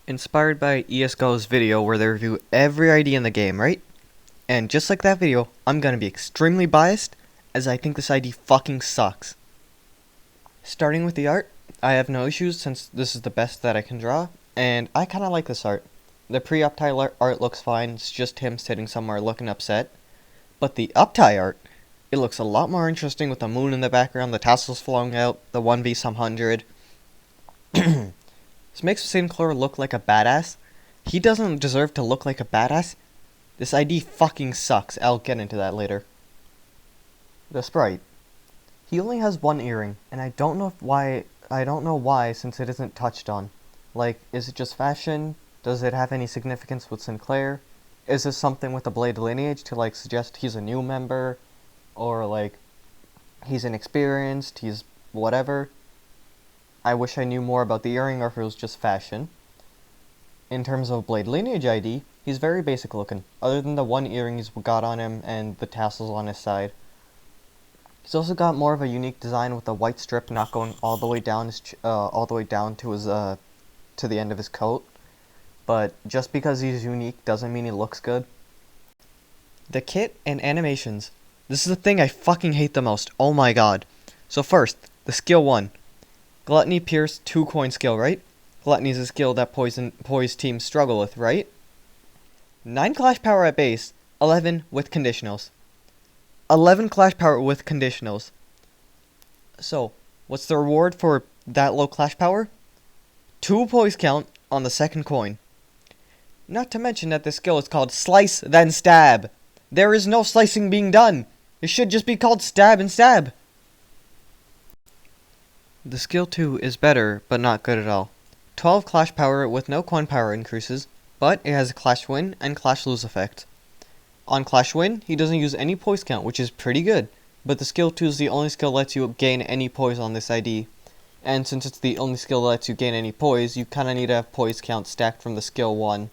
Inspired by ESGO's video where they review every ID in the game, right? And just like that video, I'm gonna be extremely biased, as I think this ID fucking sucks. Starting with the art, I have no issues since this is the best that I can draw, and I kinda like this art. The pre-Uptie art looks fine, it's just him sitting somewhere looking upset. But the Uptie art, it looks a lot more interesting with the moon in the background, the tassels flowing out, the 1v some 100. This makes Sinclair look like a badass. He doesn't deserve to look like a badass. This ID fucking sucks. I'll get into that later. The sprite. He only has one earring, and I don't know why since it isn't touched on. Like, is it just fashion? Does it have any significance with Sinclair? Is this something with the Blade Lineage to like suggest he's a new member? Or like, he's inexperienced, he's whatever? I wish I knew more about the earring or if it was just fashion. In terms of Blade Lineage ID, he's very basic looking, other than the one earring he's got on him and the tassels on his side. He's also got more of a unique design with the white strip not going all the way down to his to the end of his coat. But just because he's unique doesn't mean he looks good. The kit and animations. This is the thing I fucking hate the most. Oh my god. So first, the skill 1. Gluttony Pierce 2 coin skill, right? Gluttony is a skill that poised teams struggle with, right? 9 clash power at base, 11 with conditionals. 11 clash power with conditionals. So, what's the reward for that low clash power? 2 poise count on the second coin. Not to mention that this skill is called Slice Then Stab. There is no slicing being done. It should just be called Stab and Stab. The skill 2 is better, but not good at all. 12 clash power with no coin power increases, but it has a clash win and clash lose effect. On clash win, he doesn't use any poise count, which is pretty good, but the skill 2 is the only skill that lets you gain any poise on this ID. And since it's the only skill that lets you gain any poise, you kinda need to have poise count stacked from the skill 1.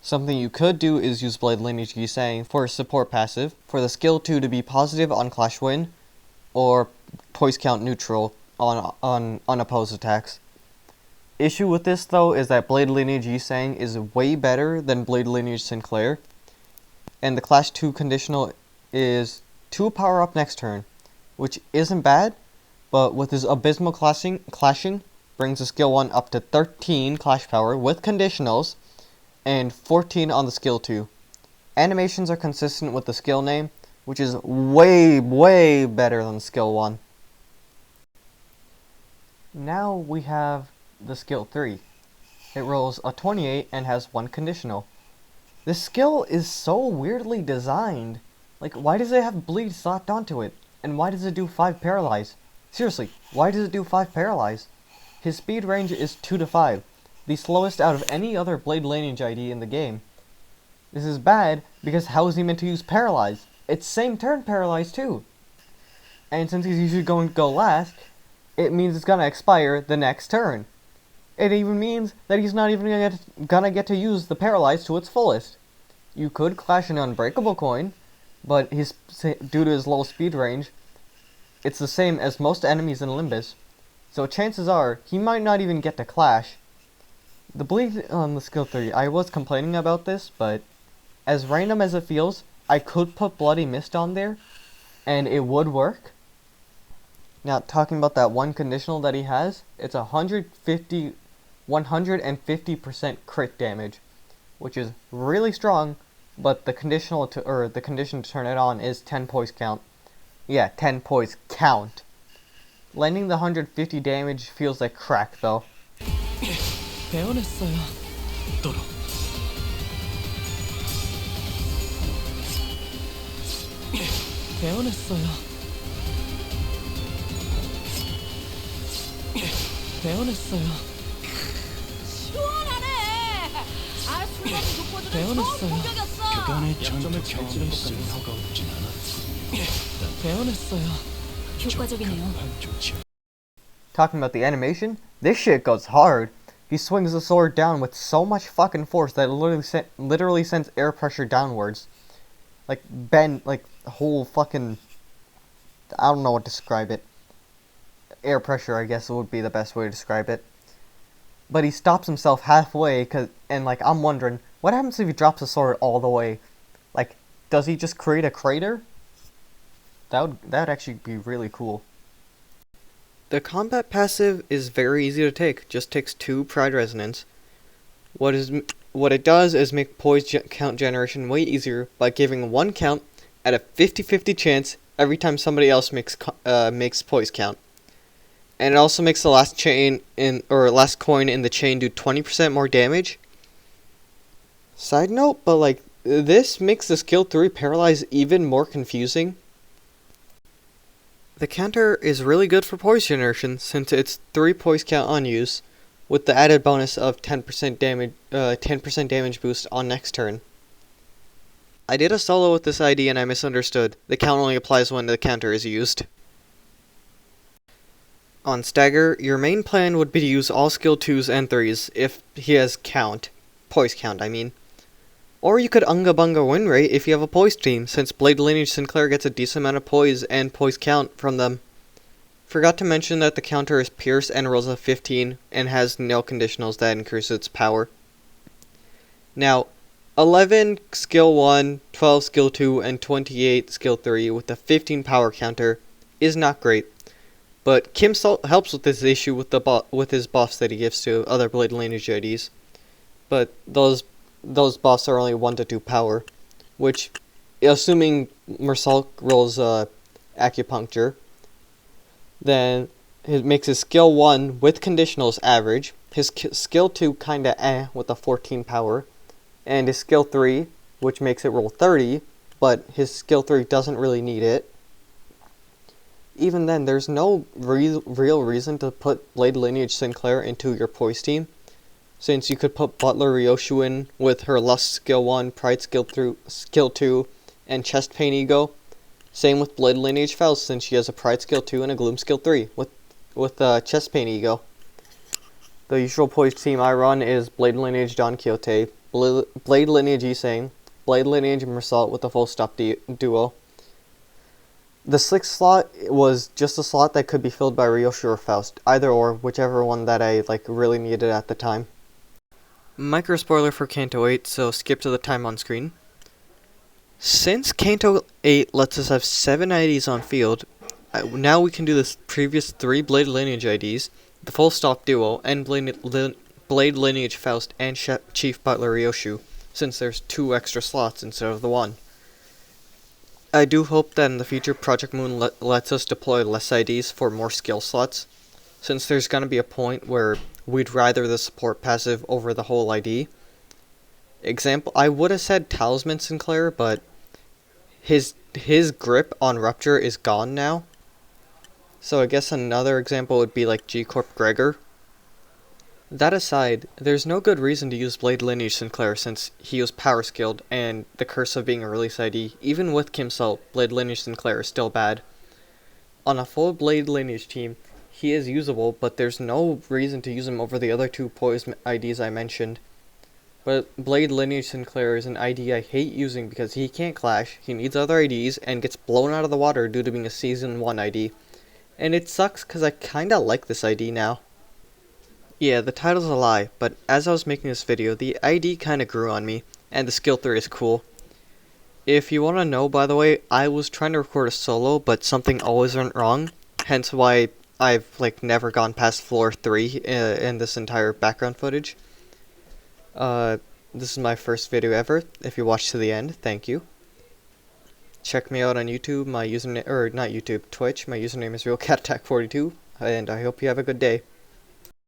Something you could do is use Blade Lineage Sinclair for a support passive, for the skill 2 to be positive on clash win, or poise count neutral on unopposed attacks. Issue with this though is that Blade Lineage Sinclair is way better than Blade Lineage Sinclair, and the clash 2 conditional is 2 power up next turn, which isn't bad, but with his abysmal clashing brings the skill 1 up to 13 clash power with conditionals and 14 on the skill 2. Animations are consistent with the skill name, which is way better than skill 1. Now we have the skill 3. It rolls a 28 and has 1 conditional. This skill is so weirdly designed. Like, why does it have bleed slapped onto it? And why does it do 5 paralyze? Seriously, why does it do 5 paralyze? His speed range is 2 to 5, the slowest out of any other Blade Lineage ID in the game. This is bad because how is he meant to use paralyze? It's same turn paralyze too. And since he's usually going to go last, it means it's gonna expire the next turn. It even means that he's not even gonna get to use the paralyze to its fullest. You could clash an unbreakable coin, but due to his low speed range, it's the same as most enemies in Limbus, so chances are he might not even get to clash. The bleed on the skill 3, I was complaining about this, but as random as it feels, I could put Bloody Mist on there, and it would work. Now, talking about that one conditional that he has, it's 150% crit damage, which is really strong, but the condition to turn it on is 10 poise count. Yeah, 10 poise count. Landing the 150 damage feels like crack, though. Talking about the animation, this shit goes hard. He swings the sword down with so much fucking force that it literally sends air pressure downwards. Like, whole fucking... I don't know what to describe it. Air pressure, I guess, would be the best way to describe it. but he stops himself halfway, and like, I'm wondering, what happens if he drops the sword all the way? Like, does he just create a crater? That'd actually be really cool. The combat passive is very easy to take, just takes 2 Pride Resonance. What it does is make poise count generation way easier by giving 1 count at a 50-50 chance every time somebody else makes poise count. And it also makes the last coin in the chain do 20% more damage. Side note, but like, this makes the skill 3 paralyze even more confusing. The counter is really good for poise generation since it's 3 poise count on use, with the added bonus of 10% damage boost on next turn. I did a solo with this ID and I misunderstood. The count only applies when the counter is used. On Stagger, your main plan would be to use all skill 2s and 3s if he has poise count I mean. Or you could Unga Bunga win rate if you have a poise team, since Blade Lineage Sinclair gets a decent amount of poise and poise count from them. Forgot to mention that the counter is Pierce and rolls a 15 and has no conditionals that increase its power. Now, 11 skill 1, 12 skill 2, and 28 skill 3 with a 15 power counter is not great. But Kim Salt helps with this issue with his buffs that he gives to other Blade Lineage IDs. But those buffs are only 1 to 2 power, which, assuming Mersalk rolls Acupuncture, then it makes his skill 1 with conditionals average, his skill 2 kinda with a 14 power, and his skill 3, which makes it roll 30, but his skill 3 doesn't really need it. Even then, there's no real reason to put Blade Lineage Sinclair into your poise team, since you could put Butler Ryoshu in with her Lust skill 1, Pride skill 2, and Chest Pain Ego. Same with Blade Lineage Faust, since she has a Pride skill 2 and a Gloom skill 3 with Chest Pain Ego. The usual poise team I run is Blade Lineage Don Quixote, Blade Lineage Isang, Blade Lineage Mersault with a full stop duo. The 6th slot was just a slot that could be filled by Ryoshu or Faust, either or, whichever one that I really needed at the time. Micro spoiler for Kanto 8, so skip to the time on screen. Since Kanto 8 lets us have 7 IDs on field, now we can do the previous 3 Blade Lineage IDs, the full stop duo, and Blade Lineage Faust and Chief Butler Ryoshu, since there's 2 extra slots instead of the 1. I do hope that in the future Project Moon lets us deploy less IDs for more skill slots, since there's going to be a point where we'd rather the support passive over the whole ID. Example, I would have said Talisman Sinclair, but his grip on Rupture is gone now. So I guess another example would be like G-Corp Gregor. That aside, there's no good reason to use Blade Lineage Sinclair since he was power skilled, and the curse of being a release ID, even with Kim Salt, Blade Lineage Sinclair is still bad. On a full Blade Lineage team, he is usable, but there's no reason to use him over the other 2 poise IDs I mentioned. But Blade Lineage Sinclair is an ID I hate using because he can't clash, he needs other IDs, and gets blown out of the water due to being a Season 1 ID. And it sucks because I kinda like this ID now. Yeah, the title's a lie, but as I was making this video, the ID kinda grew on me, and the skill 3 is cool. If you wanna know, by the way, I was trying to record a solo, but something always went wrong, hence why I've never gone past floor 3 in this entire background footage. This is my first video ever. If you watched to the end, thank you. Check me out on YouTube, my username, or not YouTube, Twitch. My username is RealCatAttack42, and I hope you have a good day.